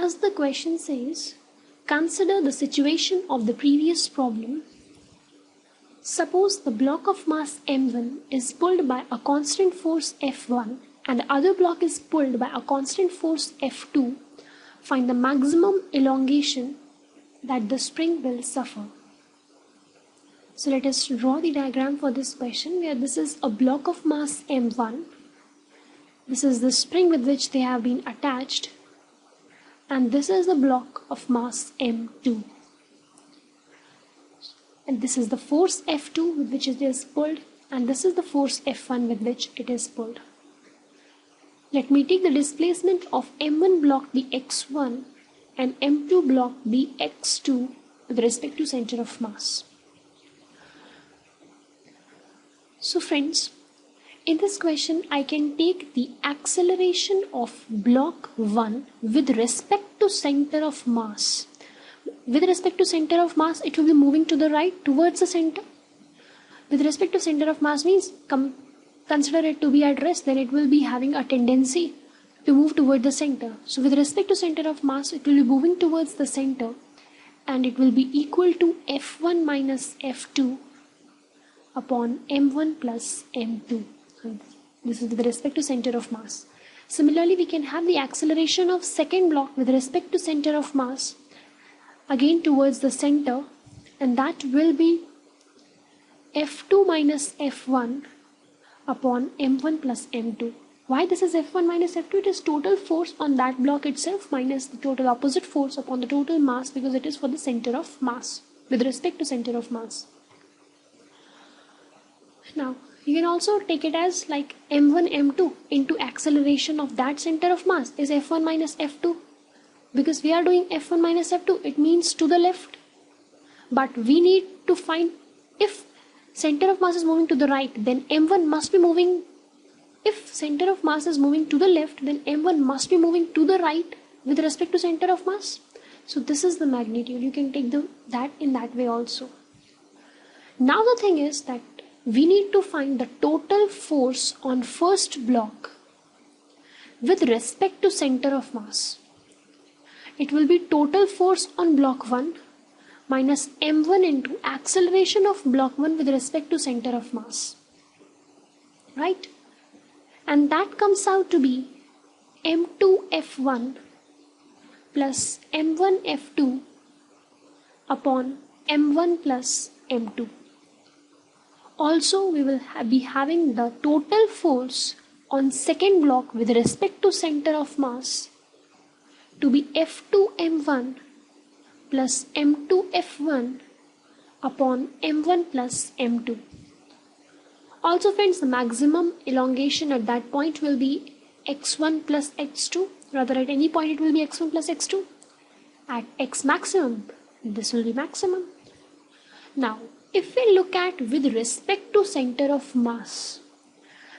as the question says, consider the situation of the previous problem. Suppose the block of mass m1 is pulled by a constant force F1 and the other block is pulled by a constant force F2. Find the maximum elongation that the spring will suffer. So let us draw the diagram for this question, where this is a block of mass m1. This is the spring with which they have been attached, and this is the block of mass m2. And this is the force F2 with which it is pulled, and this is the force F1 with which it is pulled. Let me take the displacement of m1 block be x1 and m2 block be x2 with respect to center of mass. So friends, in this question I can take the acceleration of block 1 with respect to center of mass. With respect to center of mass, it will be moving to the right towards the center. With respect to center of mass means consider it to be at rest, then it will be having a tendency to move toward the center. So with respect to center of mass, it will be moving towards the center, and it will be equal to F1 minus F2 upon m1 plus m2. This is with respect to center of mass. Similarly, we can have the acceleration of second block with respect to center of mass, again towards the center, and that will be F2 minus F1 upon m1 plus m2. Why this is F1 minus F2? It is total force on that block itself minus the total opposite force upon the total mass, because it is for the center of mass, with respect to center of mass. Now, you can also take it as like m1, m2 into acceleration of that center of mass is F1 minus F2. Because we are doing F1 minus F2, it means to the left. But we need to find, if center of mass is moving to the right, then m1 must be moving. If center of mass is moving to the left, then m1 must be moving to the right with respect to center of mass. So this is the magnitude. You can take that in that way also. Now the thing is that we need to find the total force on first block with respect to center of mass. It will be total force on block 1 minus m1 into acceleration of block 1 with respect to center of mass. Right? And that comes out to be m2 f1 plus m1 f2 upon m1 plus m2. Also, we will be having the total force on second block with respect to center of mass to be F2 m1 plus m2 f1 upon m1 plus m2. Also friends, the maximum elongation at that point will be x1 plus x2. Rather, at any point it will be x1 plus x2. At x maximum, this will be maximum. Now, if we look at with respect to center of mass,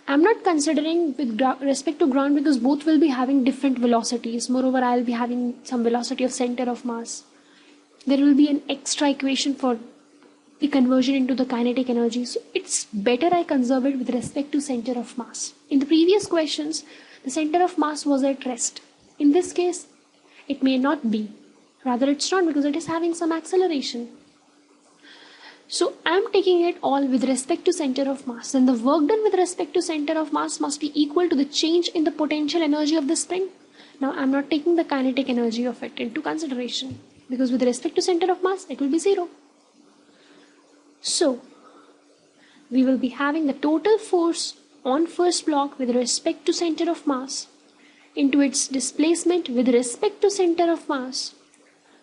I am not considering with respect to ground because both will be having different velocities. Moreover, I will be having some velocity of center of mass. There will be an extra equation for the conversion into the kinetic energy. So it's better I conserve it with respect to center of mass. In the previous questions, the center of mass was at rest. In this case, it may not be. Rather, it's not, because it is having some acceleration. So I am taking it all with respect to center of mass. Then the work done with respect to center of mass must be equal to the change in the potential energy of the spring. Now I am not taking the kinetic energy of it into consideration, because with respect to center of mass, it will be 0. So we will be having the total force on first block with respect to center of mass into its displacement with respect to center of mass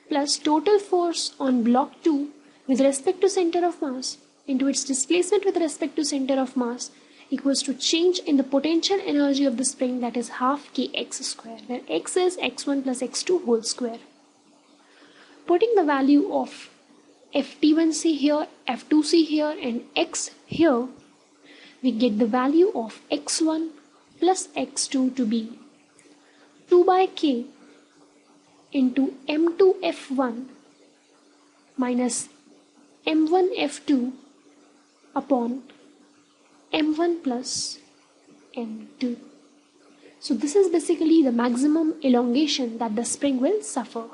plus total force on block 2 with respect to center of mass into its displacement with respect to center of mass equals to change in the potential energy of the spring, that is half kx square, where x is x1 plus x2 whole square. Putting the value of Ft1c here, F2c here and x here, we get the value of x1 plus x2 to be 2 by k into m2 f1 minus m1 f2 upon m1 plus m2. So this is basically the maximum elongation that the spring will suffer.